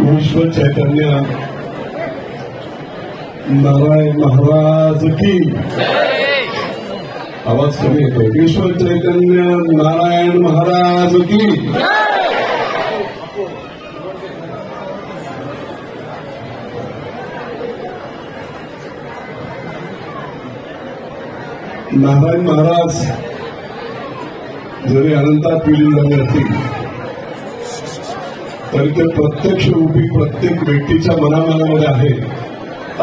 विश्व चैतन्य नारायण महाराज की आवाज कमी येतोय। विश्व चैतन्य नारायण महाराज की नारायण महाराज जरी अनंतात विलीन असतील तरी ते प्रत्यक्ष रूपी प्रत्येक व्यक्तीच्या मनामनामध्ये आहे।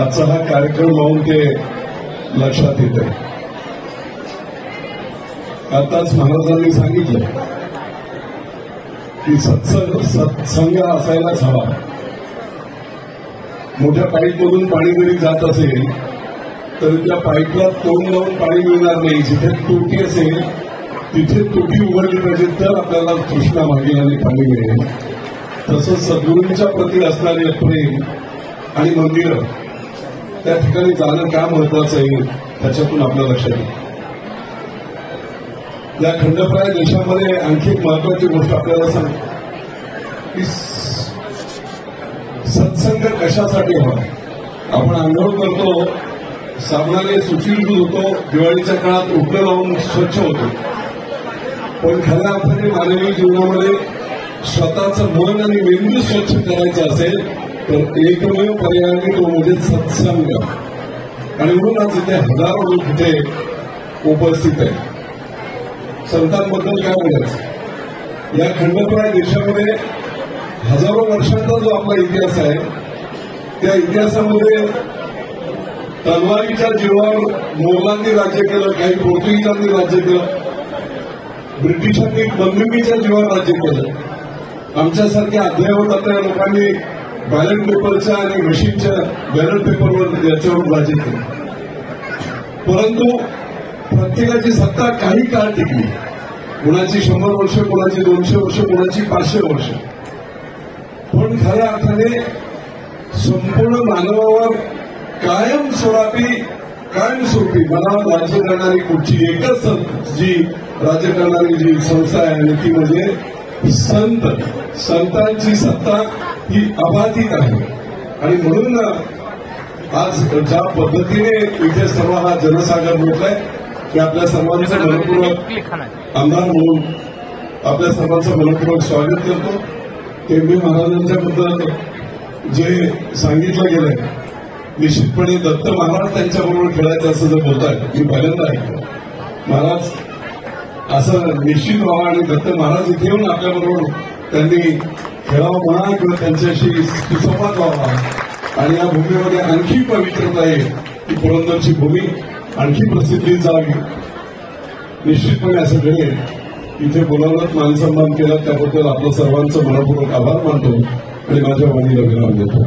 आजचा हा कार्यक्रम पाहून ते लक्षात येत आहे। आताच महाराजांनी सांगितलं की सत्संग असायलाच हवा। मोठ्या पाईपमधून पाणी जरी जात असेल तर त्या पाईपला तोंड लावून पाणी मिळणार नाही। जिथे तुटी असेल तिथे तुटी उघडली पाहिजे तर आपल्याला तृष्णा भागेल आणि पाणी मिळेल। तसंच सद्गुरूंच्या प्रती असणारे प्रेम आणि मंदिर त्या ठिकाणी जाणं का महत्वाचं आहे त्याच्यातून आपल्या लक्षात येईल। या खंडप्राय देशामध्ये आणखी एक महत्वाची गोष्ट आपल्याला सांगतो की सत्संग कशासाठी हवा। आपण आंघोळ करतो, साबणाने सुचिलभूत होतो, दिवाळीच्या काळात उठणं लावून स्वच्छ होतो, पण खऱ्या अर्थाने मानवी जीवनामध्ये स्वतःचं मन आणि मेंदू स्वच्छ करायचं असेल तर एकमेव पर्याय तो म्हणजे सत्संग। आणि म्हणून आज इथे हजारो लोक इथे उपस्थित आहेत। संतांबद्दल काय बोलायचं। या खंडप्राय देशामध्ये हजारो वर्षांचा जो आपला इतिहास आहे त्या इतिहासामध्ये तलवारीच्या जीवावर मोगलांनी राज्य केलं, काही पोर्तुगीजांनी राज्य केलं, ब्रिटिशांनी बंदुकीच्या जीवावर राज्य केलं। आमच्यासारख्या अद्ययावत आपल्या लोकांनी बॅलेट पेपरच्या आणि मशीनच्या बॅलेट पेपरवर याच्यावर राज्य केलं। परंतु प्रत्येकाची सत्ता काही काळ टिकली, कुणाची 100 वर्ष, कुणाची 200 वर्ष, कुणाची 500 वर्ष, पण खऱ्या अर्थाने संपूर्ण मानवावर कायमस्वरूपी मनावर राज्य करणारी कुठची एकच जी राज्य करणारी जी संस्था आहे आणि ती म्हणजे संतांची सत्ता ही अबाधित आहे। आणि म्हणून आज ज्या पद्धतीने इथे सर्व हा जनसागर मोठलाय की आपल्या सर्वांचं मनपूर्वक आमदार म्हणून आपल्या सर्वांचं मनपूर्वक स्वागत करतो। टेंबे महाराजांच्याबद्दल जे सांगितलं गेलंय निश्चितपणे दत्त महाराज त्यांच्याबरोबर खेळायचं असं जर बोलतायत मी पहिल्यांदा ऐकलं। महाराज असं निश्चित व्हावं आणि दत्त महाराज इथे येऊन आपल्याबरोबर त्यांनी खेळावं म्हणा किंवा त्यांच्याशी सुसंवाद व्हावा आणि या भूमीमध्ये आणखी पवित्रता आहे की पुरंदरची भूमी आणखी प्रसिद्धी जावी। निश्चितपणे असं घडेल। इथे बोलावलं मानसन्मान केला त्याबद्दल आपलं सर्वांचं मनपूर्वक आभार मानतो आणि माझ्या वाणीला विराम देतो।